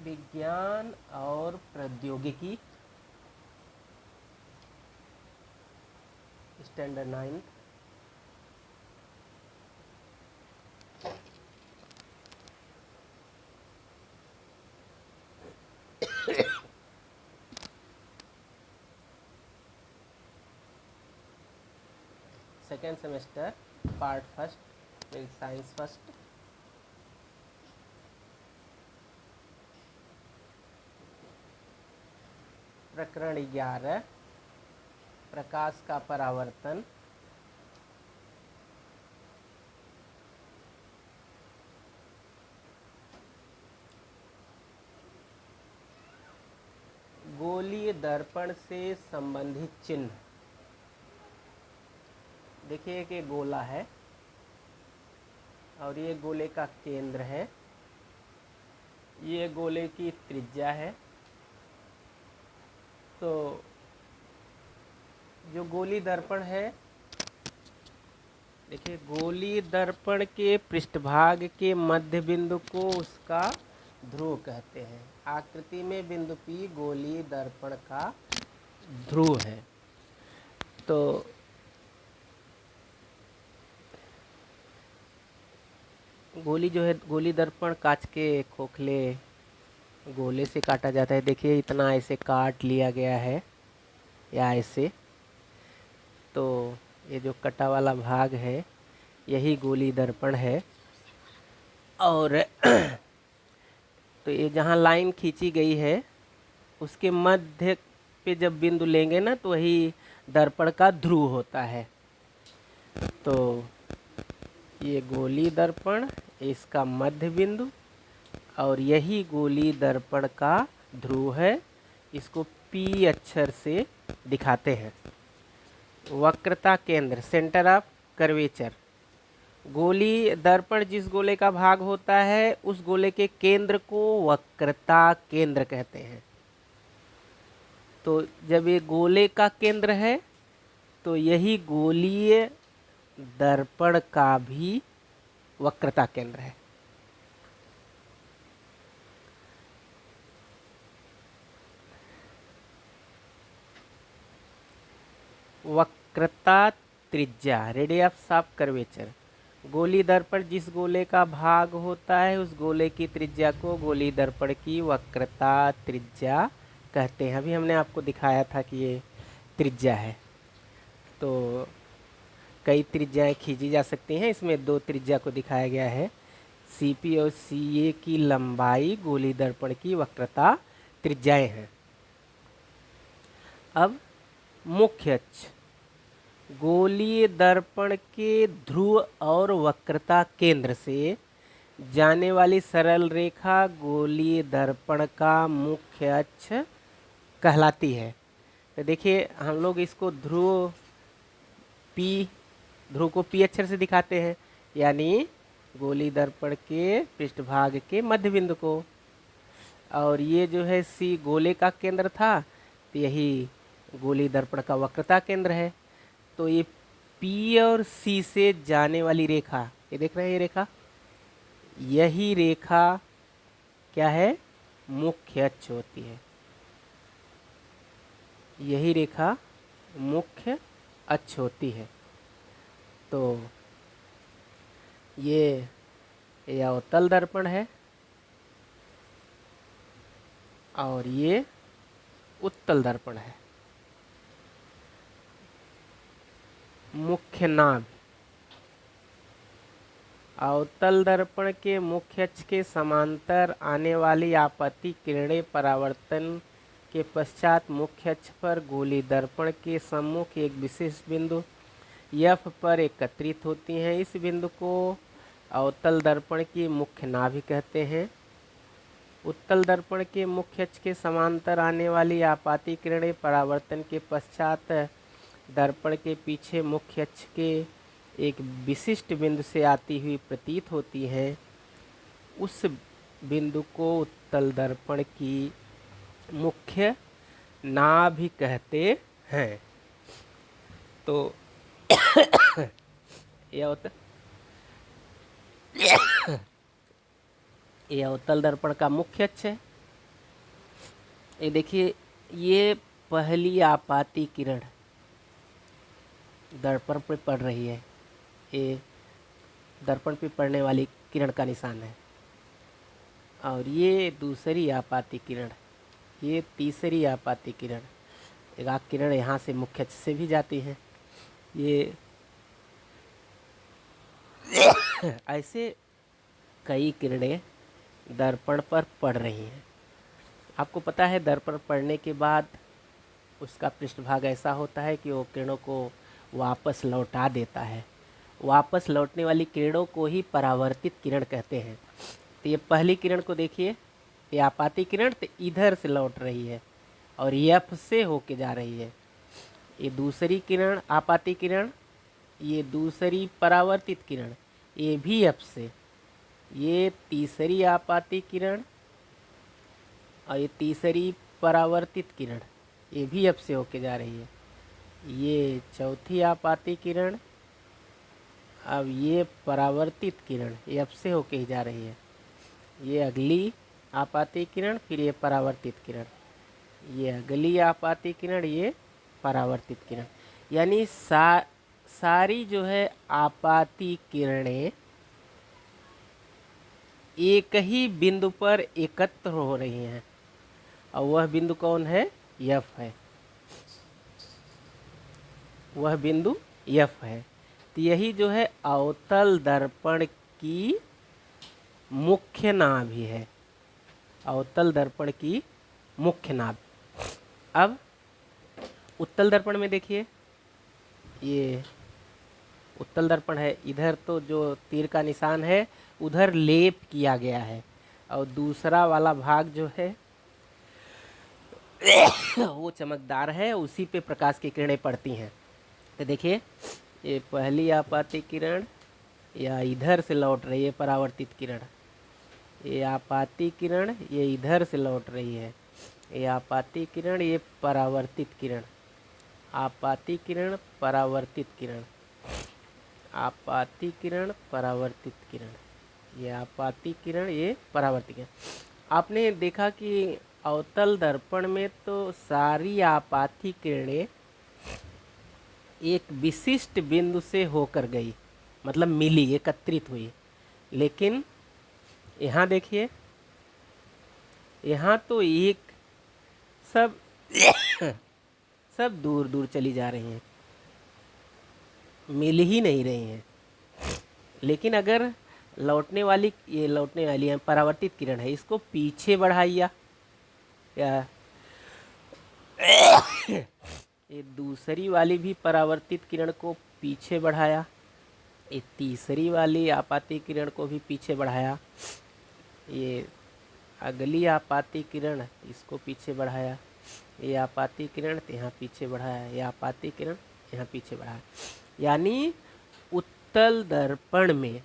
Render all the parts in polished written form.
विज्ञान और प्रौद्योगिकी standard 9 second semester part first science first प्रकरण 11 प्रकाश का परावर्तन। गोलीय दर्पण से संबंधित चिन्ह। देखिए कि गोला है और ये गोले का केंद्र है, ये गोले की त्रिज्या है। तो जो गोली दर्पण है, देखिए गोली दर्पण के पृष्ठभाग के मध्य बिंदु को उसका ध्रुव कहते हैं। आकृति में बिंदु P गोली दर्पण का ध्रुव है। तो गोली जो है, गोली दर्पण कांच के खोखले गोले से काटा जाता है। देखिए इतना ऐसे काट लिया गया है या ऐसे। तो ये जो कटा वाला भाग है यही गोली दर्पण है। और तो ये जहाँ लाइन खींची गई है उसके मध्य पे जब बिंदु लेंगे ना तो वही दर्पण का ध्रुव होता है। तो ये गोली दर्पण, इसका मध्य बिंदु और यही गोली दर्पण का ध्रुव है। इसको P अक्षर से दिखाते हैं। वक्रता केंद्र, सेंटर ऑफ कर्वेचर। गोली दर्पण जिस गोले का भाग होता है उस गोले के केंद्र को वक्रता केंद्र कहते हैं। तो जब ये गोले का केंद्र है तो यही गोलीय दर्पण का भी वक्रता केंद्र है। वक्रता त्रिज्या, रेडियस ऑफ कर्वेचर। गोली दर्पण जिस गोले का भाग होता है उस गोले की त्रिज्या को गोली दर्पण की वक्रता त्रिज्या कहते हैं। अभी हमने आपको दिखाया था कि ये त्रिज्या है। तो कई त्रिज्याएं खींची जा सकती हैं। इसमें दो त्रिज्या को दिखाया गया है। CP और CA की लंबाई गोली दर्पण की वक्रता त्रिज्याएं हैं। अब मुख्य अक्ष, गोलीय दर्पण के ध्रुव और वक्रता केंद्र से जाने वाली सरल रेखा गोलीय दर्पण का मुख्य अक्ष कहलाती है। तो देखिए हम लोग इसको ध्रुव को P अक्षर से दिखाते हैं, यानी गोली दर्पण के पृष्ठभाग के मध्य बिंदु को। और ये जो है C गोले का केंद्र था, तो यही गोली दर्पण का वक्रता केंद्र है। तो ये P और C से जाने वाली रेखा, ये देख रहे हैं ये रेखा, यही रेखा क्या है, मुख्य अक्ष होती है। यही रेखा मुख्य अक्ष होती है। तो ये अवतल दर्पण है और ये उत्तल दर्पण है। मुख्य नाभ, अवतल दर्पण के मुख्य अक्ष के समांतर आने वाली आपतित किरणें परावर्तन के पश्चात मुख्य अक्ष पर गोली दर्पण के सम्मुख एक विशेष बिंदु F पर एकत्रित होती हैं। इस बिंदु को अवतल दर्पण की मुख्य नाभि कहते हैं। उत्तल दर्पण के मुख्य अक्ष के समांतर आने वाली आपातित किरणें परावर्तन के पश्चात दर्पण के पीछे मुख्य अक्ष के एक विशिष्ट बिंदु से आती हुई प्रतीत होती है। उस बिंदु को उत्तल दर्पण की मुख्य नाभि कहते हैं। तो यह अवतल दर्पण का मुख्य अक्ष है ये देखिए, ये पहली आपाती किरण दर्पण पे पड़ रही है। ये दर्पण पे पड़ने वाली किरण का निशान है। और ये दूसरी आपाती किरण, ये तीसरी आपाती किरण। एक आध किरण यहाँ से मुख्य अक्ष से भी जाती हैं। ये ऐसे कई किरणें दर्पण पर पड़ रही हैं। आपको पता है, दर्पण पड़ने के बाद उसका पृष्ठभाग ऐसा होता है कि वो किरणों को वापस लौटा देता है। वापस लौटने वाली किरणों को ही परावर्तित किरण कहते हैं। तो ये पहली किरण को देखिए, ये आपाती किरण तो इधर से लौट रही है और एफ से होके जा रही है। ये दूसरी किरण आपाती किरण, ये दूसरी परावर्तित किरण, ये भी एफ से। ये तीसरी आपाती किरण और ये तीसरी परावर्तित किरण, ये भी एफ से होके जा रही है। ये चौथी आपाती किरण, अब ये परावर्तित किरण एफ से होके ही जा रही है। ये अगली आपाती किरण, फिर ये परावर्तित किरण, ये अगली आपाती किरण, ये परावर्तित किरण। यानी सारी जो है आपाती किरणें एक ही बिंदु पर एकत्र हो रही हैं, और वह बिंदु कौन है? एफ है। वह बिंदु एफ है। तो यही जो है अवतल दर्पण की मुख्य नाभि है। अवतल दर्पण की मुख्य नाभि। अब उत्तल दर्पण में देखिए, ये उत्तल दर्पण है, इधर तो जो तीर का निशान है उधर लेप किया गया है, और दूसरा वाला भाग जो है वो चमकदार है, उसी पे प्रकाश की किरणें पड़ती हैं। तो देखिए, ये पहली आपाती किरण या इधर से लौट रही है परावर्तित किरण, ये आपाती किरण ये इधर से लौट रही है, ये आपाती किरण ये परावर्तित किरण, आपाती किरण परावर्तित किरण, आपाती किरण परावर्तित किरण, ये आपाती किरण ये परावर्तित किरण। आपने देखा कि अवतल दर्पण में तो सारी आपाती किरणें एक विशिष्ट बिंदु से होकर गई, मतलब मिली, एकत्रित हुई। लेकिन यहाँ देखिए, यहाँ तो एक सब सब दूर दूर चली जा रही हैं, मिल ही नहीं रही हैं। लेकिन अगर लौटने वाली, ये लौटने वाली है परावर्तित किरण है, इसको पीछे बढ़ाइए, या ये दूसरी वाली भी परावर्तित किरण को पीछे बढ़ाया, ये तीसरी वाली आपाती किरण को भी पीछे बढ़ाया, ये अगली आपाती किरण इसको पीछे बढ़ाया, ये आपाती किरण यहाँ पीछे बढ़ाया, ये आपाती किरण यहाँ पीछे बढ़ाया। यानी उत्तल दर्पण में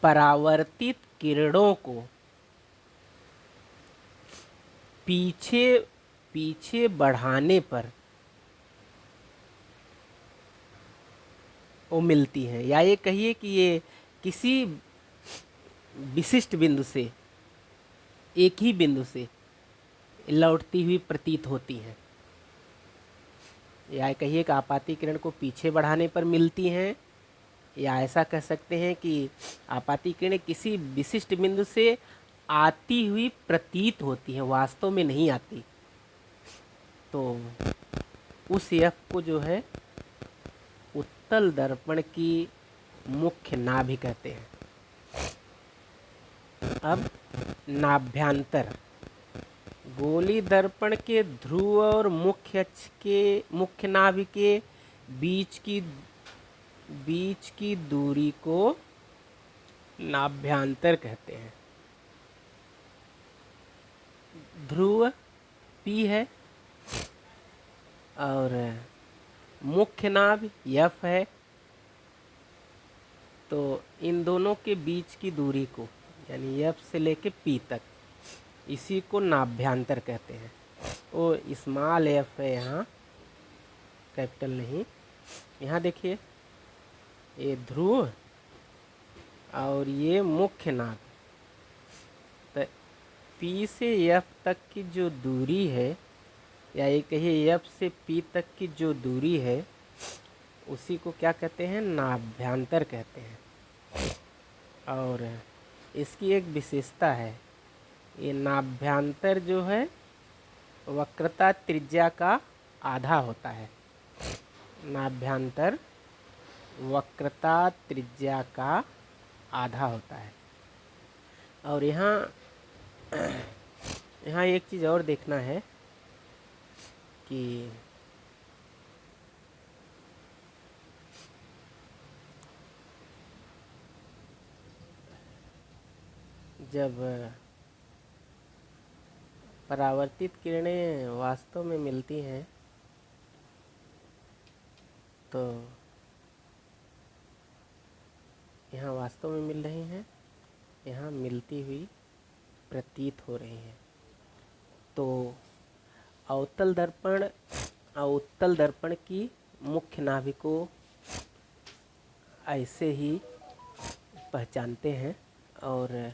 परावर्तित किरणों को पीछे बढ़ाने पर वो मिलती हैं, या ये कहिए कि ये किसी विशिष्ट बिंदु से, एक ही बिंदु से लौटती हुई प्रतीत होती हैं, या कहिए कि आपाती किरण को पीछे बढ़ाने पर मिलती हैं, या ऐसा कह सकते हैं कि आपाती किरणें किसी विशिष्ट बिंदु से आती हुई प्रतीत होती हैं, वास्तव में नहीं आती। तो उस एफ को जो है उत्तल दर्पण की मुख्य नाभि कहते हैं। अब नाभ्यांतर, गोली दर्पण के ध्रुव और मुख्य अक्ष के मुख्य नाभि के बीच की दूरी को नाभ्यांतर कहते हैं। ध्रुव P है और मुख्य नाभि F है, तो इन दोनों के बीच की दूरी को, यानी F से लेके P तक, इसी को नाभ्यांतर कहते हैं। वो स्मॉल f है यहाँ, कैपिटल नहीं। यहाँ देखिए, ये ध्रुव और ये मुख्य नाभ, तो P से F तक की जो दूरी है, या ये कहिए F से P तक की जो दूरी है, उसी को क्या कहते हैं? नाभ्यांतर कहते हैं। और इसकी एक विशेषता है, ये नाभ्यांतर जो है वक्रता त्रिज्या का आधा होता है। नाभ्यांतर वक्रता त्रिज्या का आधा होता है। और यहाँ एक चीज़ और देखना है कि जब परावर्तित किरणें वास्तव में मिलती हैं तो यहाँ वास्तव में मिल रही हैं, यहाँ मिलती हुई प्रतीत हो रही हैं। तो अवतल दर्पण की मुख्य नाभि को ऐसे ही पहचानते हैं। और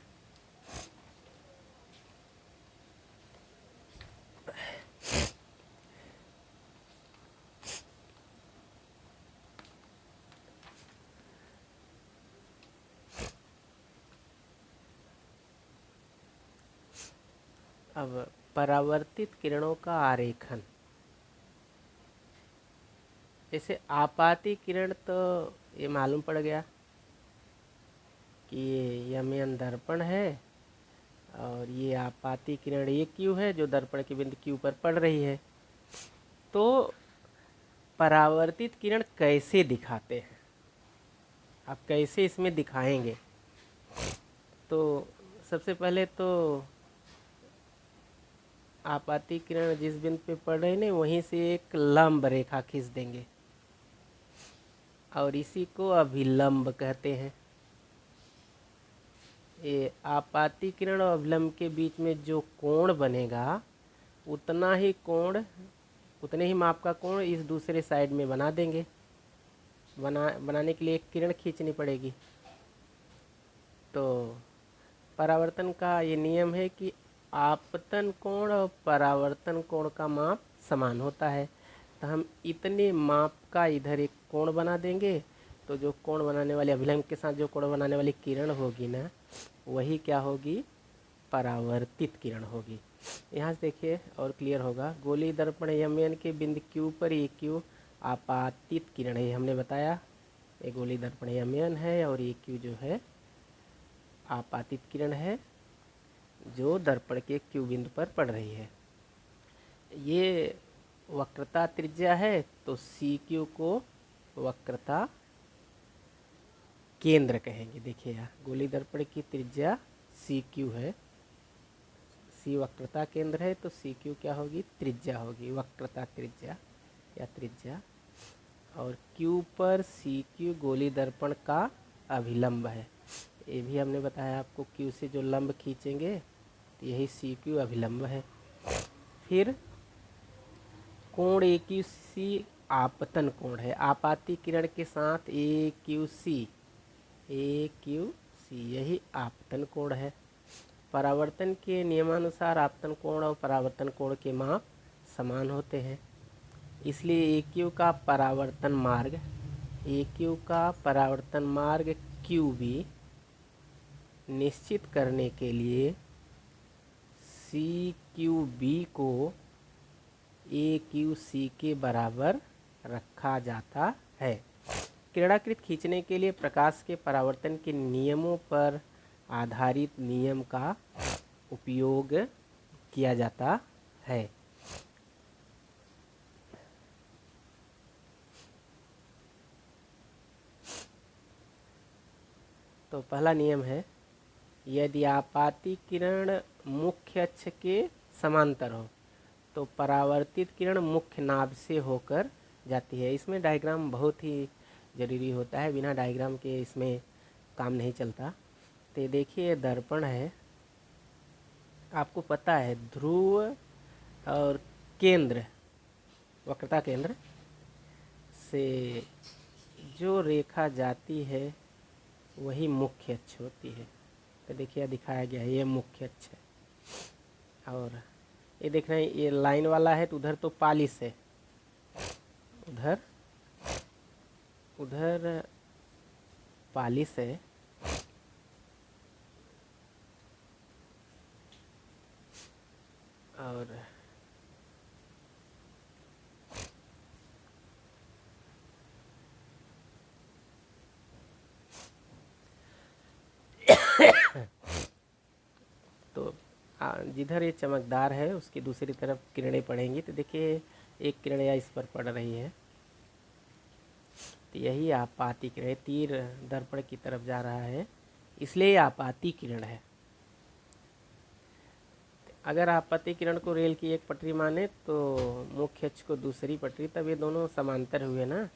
अब परावर्तित किरणों का आरेखन। जैसे आपाती किरण तो ये मालूम पड़ गया कि ये यमयन दर्पण है, और ये आपाती किरण ये क्यू है जो दर्पण के बिंदु क्यू पर पड़ रही है। तो परावर्तित किरण कैसे दिखाते हैं, आप कैसे इसमें दिखाएंगे? तो सबसे पहले तो आपाती किरण जिस बिंदु पे पड़ रही है वहीं से एक लंब रेखा खींच देंगे, और इसी को अभिलंब कहते हैं। ये आपाती किरण और अभिलंब के बीच में जो कोण बनेगा, उतने ही माप का कोण इस दूसरे साइड में बना देंगे। बनाने के लिए एक किरण खींचनी पड़ेगी। तो परावर्तन का ये नियम है कि आपतन कोण और परावर्तन कोण का माप समान होता है। तो हम इतने माप का इधर एक कोण बना देंगे, तो जो कोण बनाने वाली अभिलंब के साथ जो कोण बनाने वाली किरण होगी ना, वही क्या होगी? परावर्तित किरण होगी। यहाँ से देखिए और क्लियर होगा। गोली दर्पण यमयन के बिंदु क्यू पर ये क्यू आपातित किरण है, हमने बताया। ये गोली दर्पण यमयन है और ये क्यू जो है आपातित किरण है जो दर्पण के क्यू बिंदु पर पड़ रही है। ये वक्रता त्रिज्या है, तो सी क्यू को वक्रता केंद्र कहेंगे। देखिए यहाँ गोली दर्पण की त्रिज्या सी क्यू है, सी वक्रता केंद्र है, तो सी क्यू क्या होगी? त्रिज्या होगी, वक्रता त्रिज्या या त्रिज्या। और क्यू पर सी क्यू गोली दर्पण का अभिलंब है। ये भी हमने बताया आपको, क्यू से जो लंब खींचेंगे तो यही सी क्यू अभिलंब है। फिर कोण ए क्यू सी आपतन कोण है। आपाती किरण के साथ ए क्यू सी यही आपतन कोण है। परावर्तन के नियमानुसार आपतन कोण और परावर्तन कोण के माप समान होते हैं, इसलिए ए क्यू का परावर्तन मार्ग क्यू बी निश्चित करने के लिए सी क्यू बी को ए क्यू सी के बराबर रखा जाता है। किरणाकृत खींचने के लिए प्रकाश के परावर्तन के नियमों पर आधारित नियम का उपयोग किया जाता है। तो पहला नियम है, यदि आपाती किरण मुख्य अक्ष के समांतर हो तो परावर्तित किरण मुख्य नाभ से होकर जाती है। इसमें डायग्राम बहुत ही ज़रूरी होता है, बिना डायग्राम के इसमें काम नहीं चलता। तो देखिए दर्पण है, आपको पता है ध्रुव और केंद्र, वक्रता केंद्र से जो रेखा जाती है वही मुख्य अक्ष होती है। तो देखिए दिखाया गया है, ये मुख्य अक्ष है। और ये देख रहे हैं ये लाइन वाला है तो उधर तो पालिश है, उधर उधर पालिश है। और तो जिधर ये चमकदार है उसकी दूसरी तरफ किरणें पड़ेंगी। तो देखिए एक किरण या इस पर पड़ रही है, तो यही आपाती किरण, तीर दर्पण की तरफ जा रहा है इसलिए आपाती किरण है। अगर आपत्ति किरण को रेल की एक पटरी माने तो मुख्य अक्ष को दूसरी पटरी, तब ये दोनों समांतर हुए ना।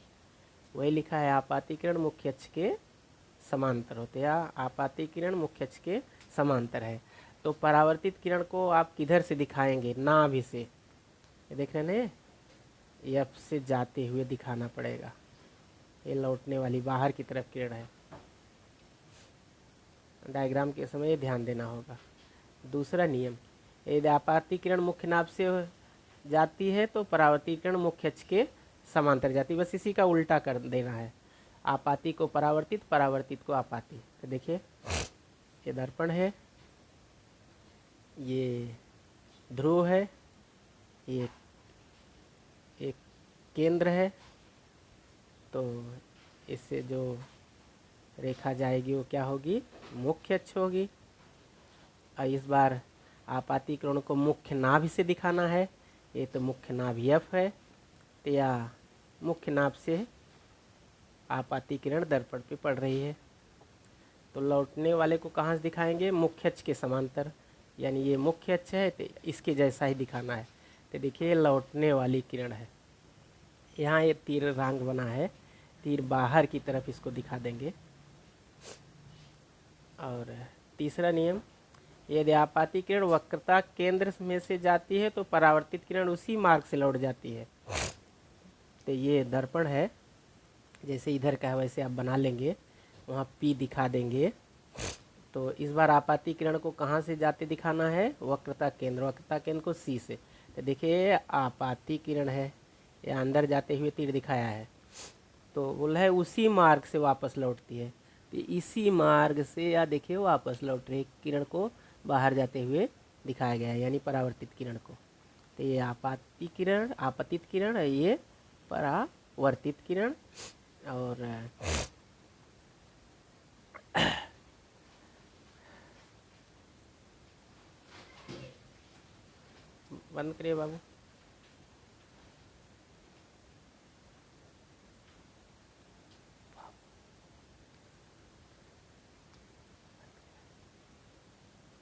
वही लिखा है आपाती किरण मुख्य अक्ष के समांतर होते हैं, या आपाती किरण मुख्य अक्ष के समांतर है। तो परावर्तित किरण को आप किधर से दिखाएंगे? नाभि से। ये देख रहे हैं, एफ से जाते हुए दिखाना पड़ेगा। ये लौटने वाली बाहर की तरफ किरण है। डायग्राम के समय ध्यान देना होगा। दूसरा नियम, यदि आपाती किरण मुख्य नाभ से जाती है तो परावर्तित किरण मुख्य अक्ष के समांतर जाती है। बस इसी का उल्टा कर देना है, आपाती को परावर्तित, परावर्तित को आपाती। तो देखिए ये दर्पण है, ये ध्रुव है, ये एक केंद्र है। तो इससे जो रेखा जाएगी वो क्या होगी? मुख्य अक्ष होगी। और इस बार आपाती किरण को मुख्य नाभि से दिखाना है, ये तो मुख्य नाभि एफ है, तो या मुख्य नाभ से आपाती किरण दर्पण पे पड़ रही है। तो लौटने वाले को कहाँ से दिखाएंगे? मुख्य अक्ष के समांतर, यानी ये मुख्य अक्ष है तो इसके जैसा ही दिखाना है। तो देखिए ये लौटने वाली किरण है। यहाँ ये तीर रंग बना है, तीर बाहर की तरफ इसको दिखा देंगे। और तीसरा नियम, यदि आपाती किरण वक्रता केंद्र में से जाती है तो परावर्तित किरण उसी मार्ग से लौट जाती है। तो ये दर्पण है, जैसे इधर का है वैसे आप बना लेंगे, वहाँ P दिखा देंगे। तो इस बार आपाती किरण को कहाँ से जाते दिखाना है? वक्रता केंद्र, वक्रता केंद्र को C से। तो देखिए आपाती किरण है, ये अंदर जाते हुए तीर दिखाया है, तो बोला है उसी मार्ग से वापस लौटती है। तो इसी मार्ग से या देखिए वापस लौट रही किरण को बाहर जाते हुए दिखाया गया है, यानी परावर्तित किरण को। तो ये आपाती किरण, आपतित किरण है, ये परावर्तित किरण। और बंद करिए बाबू।